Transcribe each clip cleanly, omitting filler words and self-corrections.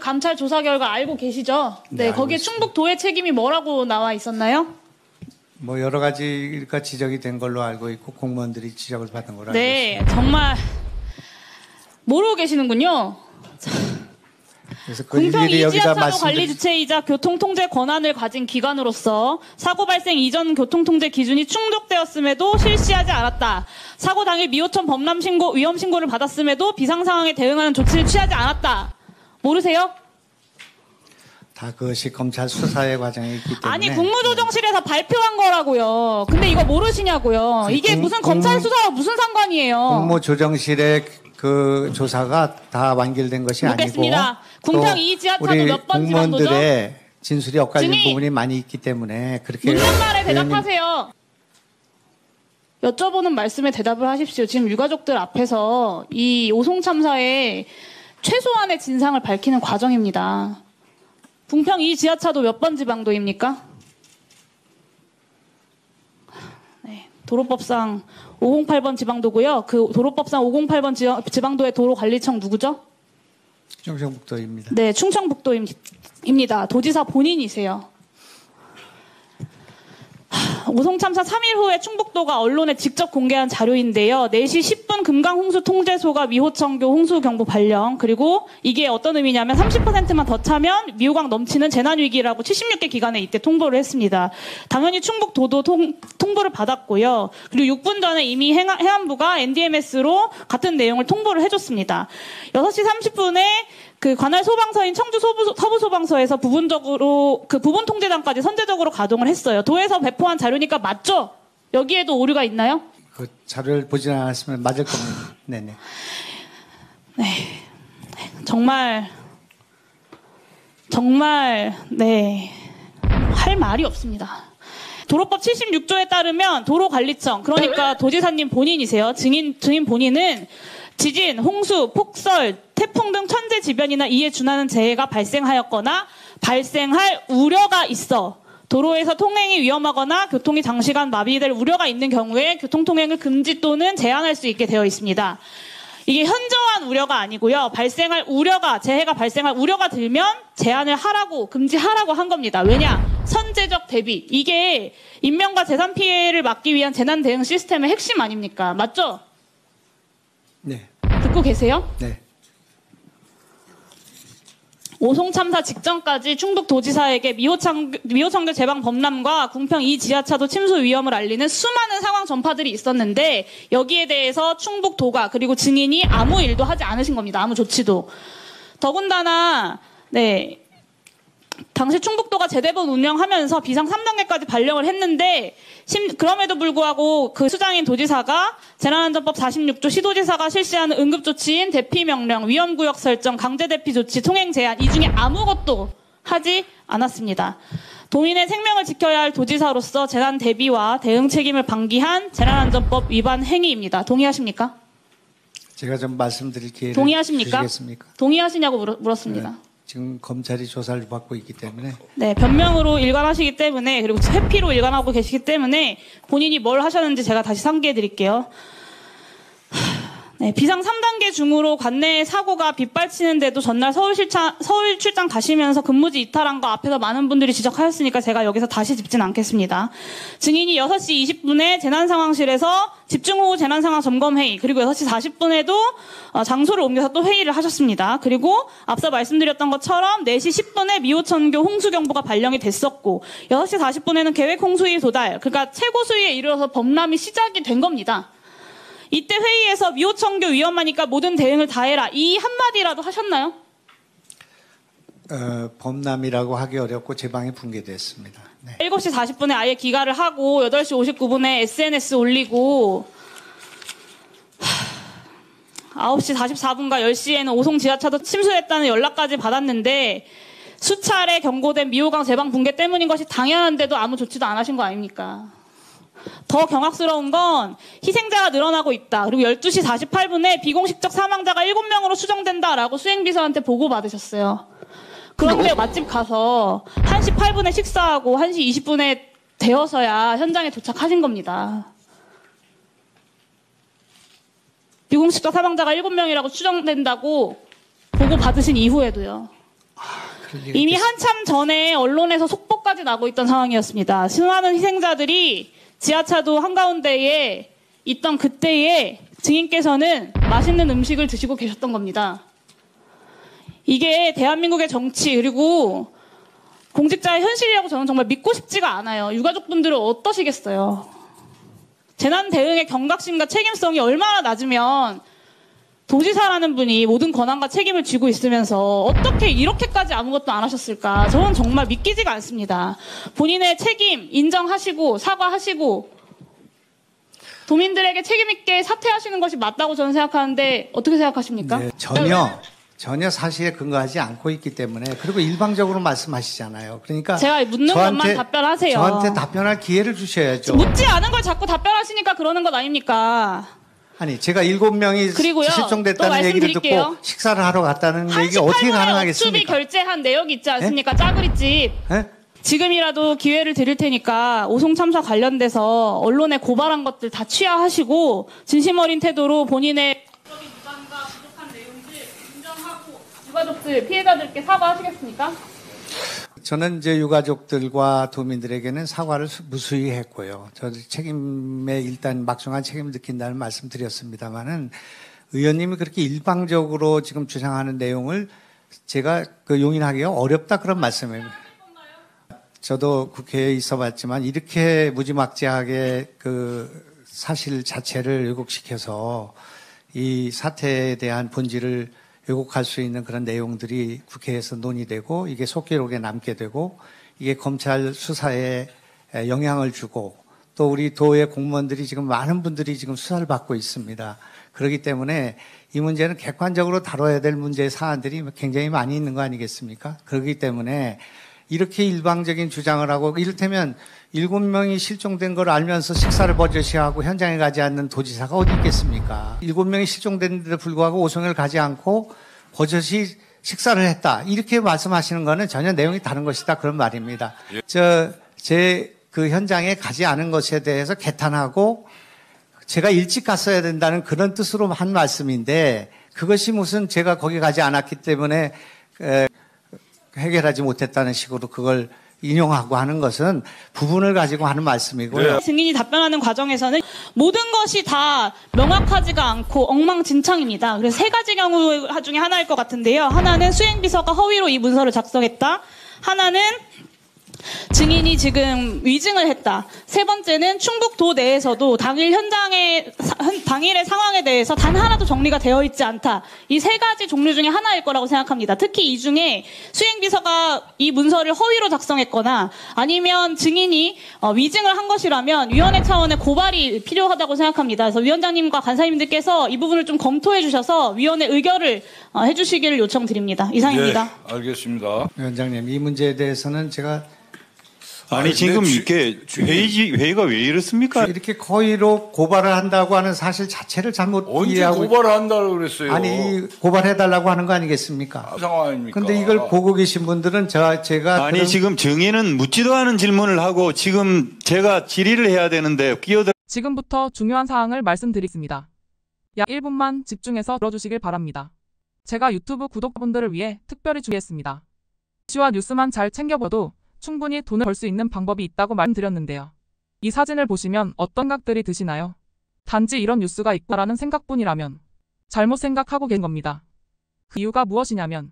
감찰 조사 결과 알고 계시죠? 네, 거기에 충북도의 책임이 뭐라고 나와 있었나요? 뭐 여러 가지가 지적이 된 걸로 알고 있고 공무원들이 지적을 받은 걸로 알고 네, 있습니다. 정말 모르고 계시는군요. 그래서 그 공평 일일이 여기다 이지하차도 관리 주체이자 교통통제 권한을 가진 기관으로서 사고 발생 이전 교통통제 기준이 충족되었음에도 실시하지 않았다. 사고 당일 미호천 범람 신고, 위험 신고를 받았음에도 비상 상황에 대응하는 조치를 취하지 않았다. 모르세요? 다 그것이 검찰 수사의 과정이 있기 때문에. 아니 국무조정실에서 발표한 거라고요. 근데 이거 모르시냐고요. 이게 무슨 검찰 수사와 무슨 상관이에요. 국무조정실의 그 조사가 다 완결된 것이 묻겠습니다. 아니고 궁평 이지하차도 몇 번 지방도죠? 공무원들의 진술이 엇갈린 증인! 부분이 많이 있기 때문에 그렇게 묻는 말에 대답하세요. 여쭤보는 말씀에 대답을 하십시오. 지금 유가족들 앞에서 이 오송 참사의 최소한의 진상을 밝히는 과정입니다. 궁평 이 지하차도 몇 번 지방도입니까? 네, 도로법상 508번 지방도고요. 그 도로법상 508번 지방도의 도로관리청 누구죠? 충청북도입니다. 네, 충청북도입니다. 도지사 본인이세요. 오송 참사 3일 후에 충북도가 언론에 직접 공개한 자료인데요. 4시 10분 금강홍수통제소가 미호천교 홍수경보 발령, 그리고 이게 어떤 의미냐면 30%만 더 차면 미호강 넘치는 재난위기라고 76개 기관에 이때 통보를 했습니다. 당연히 충북도도 통보를 받았고요. 그리고 6분 전에 이미 해안부가 NDMS로 같은 내용을 통보를 해줬습니다. 6시 30분에 그 관할 소방서인 청주 서부 소방서에서 부분적으로 그 부분 통제장까지 선제적으로 가동을 했어요. 도에서 배포한 자료니까 맞죠? 여기에도 오류가 있나요? 그 자료를 보지 않았으면 맞을 겁니다. 네네. 네, 정말 네, 할 말이 없습니다. 도로법 76조에 따르면 도로관리청, 그러니까 도지사님 본인이세요. 증인 본인은 지진, 홍수, 폭설, 태풍 등 천재지변이나 이에 준하는 재해가 발생하였거나 발생할 우려가 있어 도로에서 통행이 위험하거나 교통이 장시간 마비될 우려가 있는 경우에 교통통행을 금지 또는 제한할 수 있게 되어 있습니다. 이게 현저한 우려가 아니고요. 재해가 발생할 우려가 들면 제한을 하라고, 금지하라고 한 겁니다. 왜냐? 선제적 대비. 이게 인명과 재산 피해를 막기 위한 재난 대응 시스템의 핵심 아닙니까? 맞죠? 네. 듣고 계세요? 네. 오송 참사 직전까지 충북도지사에게 미호천교 제방 범람과 궁평 이 지하차도 침수 위험을 알리는 수많은 상황 전파들이 있었는데 여기에 대해서 충북도가 그리고 증인이 아무 일도 하지 않으신 겁니다. 아무 조치도. 더군다나 네, 당시 충북도가 재대본 운영하면서 비상 3단계까지 발령을 했는데 그럼에도 불구하고 그 수장인 도지사가 재난안전법 46조 시도지사가 실시하는 응급조치인 대피명령, 위험구역 설정, 강제대피조치, 통행 제한 이 중에 아무것도 하지 않았습니다. 도민의 생명을 지켜야 할 도지사로서 재난 대비와 대응 책임을 방기한 재난안전법 위반 행위입니다. 동의하십니까? 제가 좀 말씀드릴 기회를 동의하십니까? 주시겠습니까? 동의하시냐고 물었습니다. 네. 지금 검찰이 조사를 받고 있기 때문에. 네, 변명으로 일관하시기 때문에 그리고 회피로 일관하고 계시기 때문에 본인이 뭘 하셨는지 제가 다시 상기해 드릴게요. 네, 비상 3단계 중으로 관내에 사고가 빗발치는데도 전날 서울 출장 가시면서 근무지 이탈한 거 앞에서 많은 분들이 지적하셨으니까 제가 여기서 다시 짚진 않겠습니다. 증인이 6시 20분에 재난상황실에서 집중호우 재난상황 점검회의, 그리고 6시 40분에도 장소를 옮겨서 또 회의를 하셨습니다. 그리고 앞서 말씀드렸던 것처럼 4시 10분에 미호천교 홍수경보가 발령이 됐었고 6시 40분에는 계획 홍수위 도달, 그러니까 최고 수위에 이르러서 범람이 시작이 된 겁니다. 이때 회의에서 미호천교 위험하니까 모든 대응을 다 해라, 이 한마디라도 하셨나요? 범람이라고 하기 어렵고 제방이 붕괴됐습니다. 네. 7시 40분에 아예 기가를 하고 8시 59분에 SNS 올리고 9시 44분과 10시에는 오송 지하차도 침수했다는 연락까지 받았는데 수차례 경고된 미호강 제방 붕괴 때문인 것이 당연한데도 아무 조치도 안 하신 거 아닙니까? 더 경악스러운 건 희생자가 늘어나고 있다. 그리고 12시 48분에 비공식적 사망자가 7명으로 추정된다라고 수행비서한테 보고받으셨어요. 그런데 맛집 가서 1시 8분에 식사하고 1시 20분에 되어서야 현장에 도착하신 겁니다. 비공식적 사망자가 7명이라고 추정된다고 보고받으신 이후에도요. 이미 한참 전에 언론에서 속보까지 나고 있던 상황이었습니다. 수많은 희생자들이 지하차도 한가운데에 있던 그때에 증인께서는 맛있는 음식을 드시고 계셨던 겁니다. 이게 대한민국의 정치 그리고 공직자의 현실이라고 저는 정말 믿고 싶지가 않아요. 유가족분들은 어떠시겠어요? 재난 대응의 경각심과 책임성이 얼마나 낮으면 도지사라는 분이 모든 권한과 책임을 쥐고 있으면서 어떻게 이렇게까지 아무것도 안 하셨을까? 저는 정말 믿기지가 않습니다. 본인의 책임 인정하시고 사과하시고 도민들에게 책임 있게 사퇴하시는 것이 맞다고 저는 생각하는데 어떻게 생각하십니까? 네, 전혀 사실에 근거하지 않고 있기 때문에 그리고 일방적으로 말씀하시잖아요. 그러니까 제가 묻는 것만 답변하세요. 저한테 답변할 기회를 주셔야죠. 묻지 않은 걸 자꾸 답변하시니까 그러는 것 아닙니까? 아니 제가 7명이 그리고요, 또 실종됐다는 얘기를 말씀드릴게요. 듣고 식사를 하러 갔다는 얘기가 어떻게 38분의 가능하겠습니까? 업추비 결제한 내역이 있지 않습니까? 짜그리집. 예? 지금이라도 기회를 드릴 테니까 오송 참사 관련돼서 언론에 고발한 것들 다 취하하시고 진심 어린 태도로 본인의 법적인 위반과 부족한 내용들 인정하고 유가족들 피해자들께 사과하시겠습니까? 저는 이제 유가족들과 도민들에게는 사과를 무수히 했고요. 저도 책임에 일단 막중한 책임을 느낀다는 말씀 드렸습니다만은 의원님이 그렇게 일방적으로 지금 주장하는 내용을 제가 용인하기가 어렵다 그런 말씀입니다. 저도 국회에 있어봤지만 이렇게 무지막지하게 그 사실 자체를 왜곡시켜서 이 사태에 대한 본질을 왜곡할 수 있는 그런 내용들이 국회에서 논의되고 이게 속기록에 남게 되고 이게 검찰 수사에 영향을 주고 또 우리 도의 공무원들이 지금 많은 분들이 지금 수사를 받고 있습니다. 그렇기 때문에 이 문제는 객관적으로 다뤄야 될 문제 사안들이 굉장히 많이 있는 거 아니겠습니까? 그렇기 때문에 이렇게 일방적인 주장을 하고 이를테면 7명이 실종된 걸 알면서 식사를 버젓이하고 현장에 가지 않는 도지사가 어디 있겠습니까? 7명이 실종됐는데도 불구하고 오송을 가지 않고 버젓이 식사를 했다. 이렇게 말씀하시는 거는 전혀 내용이 다른 것이다. 그런 말입니다. 제 그 현장에 가지 않은 것에 대해서 개탄하고 제가 일찍 갔어야 된다는 그런 뜻으로 한 말씀인데 그것이 무슨 제가 거기 가지 않았기 때문에 해결하지 못했다는 식으로 그걸 인용하고 하는 것은 부분을 가지고 하는 말씀이고요. 증인이 답변하는 과정에서는 모든 것이 다 명확하지가 않고 엉망진창입니다. 그래서 세 가지 경우 중에 하나일 것 같은데요. 하나는 수행비서가 허위로 이 문서를 작성했다. 하나는 증인이 지금 위증을 했다. 세 번째는 충북도 내에서도 당일의 상황에 대해서 단 하나도 정리가 되어 있지 않다. 이 세 가지 종류 중에 하나일 거라고 생각합니다. 특히 이 중에 수행비서가 이 문서를 허위로 작성했거나 아니면 증인이 위증을 한 것이라면 위원회 차원의 고발이 필요하다고 생각합니다. 그래서 위원장님과 간사님들께서 이 부분을 좀 검토해 주셔서 위원회 의결을 해주시기를 요청드립니다. 이상입니다. 네, 알겠습니다. 위원장님, 이 문제에 대해서는 제가 아니 지금 이렇게 회의가 왜 이렇습니까? 이렇게 허위로 고발을 한다고 하는 사실 자체를 잘못 언제 이해하고 고발을 한다고 그랬어요? 아니 고발해달라고 하는 거 아니겠습니까? 상황 아닙니까? 근데 이걸 보고 계신 분들은 제가 아니 지금 증인은 묻지도 않은 질문을 하고 지금 제가 질의를 해야 되는데 지금부터 중요한 사항을 말씀드리겠습니다. 약 1분만 집중해서 들어주시길 바랍니다. 제가 유튜브 구독자분들을 위해 특별히 준비했습니다. 이슈와 뉴스만 잘 챙겨봐도 충분히 돈을 벌 수 있는 방법이 있다고 말씀드렸는데요. 이 사진을 보시면 어떤 각들이 드시나요? 단지 이런 뉴스가 있구나라는 생각뿐이라면 잘못 생각하고 계신 겁니다. 그 이유가 무엇이냐면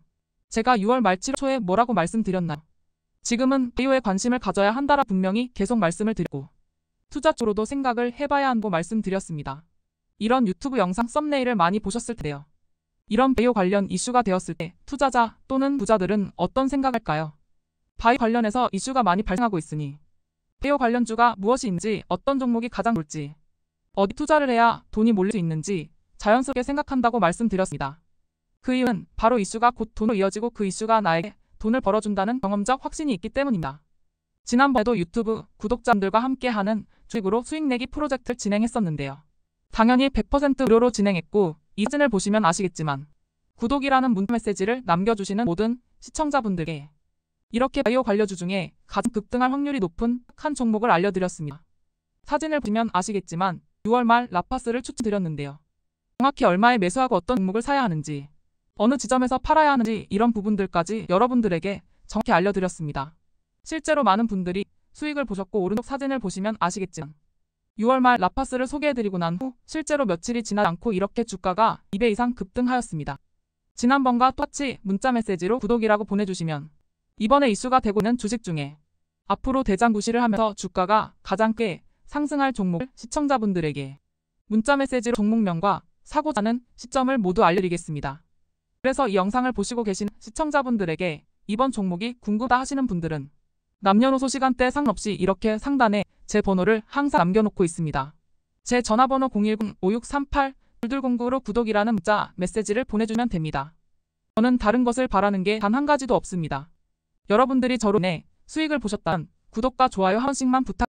제가 6월 말 7월 초에 뭐라고 말씀드렸나요? 지금은 바이오에 관심을 가져야 한다라 분명히 계속 말씀을 드리고 투자 쪽으로도 생각을 해봐야 한다고 말씀드렸습니다. 이런 유튜브 영상 썸네일을 많이 보셨을 텐데요. 이런 바이오 관련 이슈가 되었을 때 투자자 또는 부자들은 어떤 생각할까요? 바이오 관련해서 이슈가 많이 발생하고 있으니 바이오 관련주가 무엇이 있는지 어떤 종목이 가장 좋을지 어디 투자를 해야 돈이 몰릴 수 있는지 자연스럽게 생각한다고 말씀드렸습니다. 그 이유는 바로 이슈가 곧 돈으로 이어지고 그 이슈가 나에게 돈을 벌어준다는 경험적 확신이 있기 때문입니다. 지난번에도 유튜브 구독자분들과 함께하는 주식으로 수익 내기 프로젝트를 진행했었는데요. 당연히 100% 무료로 진행했고 이 사진을 보시면 아시겠지만 구독이라는 문자 메시지를 남겨주시는 모든 시청자분들께 이렇게 바이오 관련주 중에 가장 급등할 확률이 높은 한 종목을 알려드렸습니다. 사진을 보시면 아시겠지만 6월 말 라파스를 추천드렸는데요. 정확히 얼마에 매수하고 어떤 종목을 사야 하는지 어느 지점에서 팔아야 하는지 이런 부분들까지 여러분들에게 정확히 알려드렸습니다. 실제로 많은 분들이 수익을 보셨고 오른쪽 사진을 보시면 아시겠지만 6월 말 라파스를 소개해드리고 난 후 실제로 며칠이 지나지 않고 이렇게 주가가 2배 이상 급등하였습니다. 지난번과 똑같이 문자 메시지로 구독이라고 보내주시면 이번에 이슈가 되고 있는 주식 중에 앞으로 대장구시를 하면서 주가가 가장 꽤 상승할 종목을 시청자분들에게 문자 메시지로 종목명과 사고자 하는 시점을 모두 알려드리겠습니다. 그래서 이 영상을 보시고 계신 시청자분들에게 이번 종목이 궁금하다 하시는 분들은 남녀노소 시간대 상관없이 이렇게 상단에 제 번호를 항상 남겨놓고 있습니다. 제 전화번호 010-5638-2209로 구독이라는 문자 메시지를 보내주면 됩니다. 저는 다른 것을 바라는 게 단 한 가지도 없습니다. 여러분들이 저로 인해 수익을 보셨다면 구독과 좋아요 한 번씩만 부탁드립니다.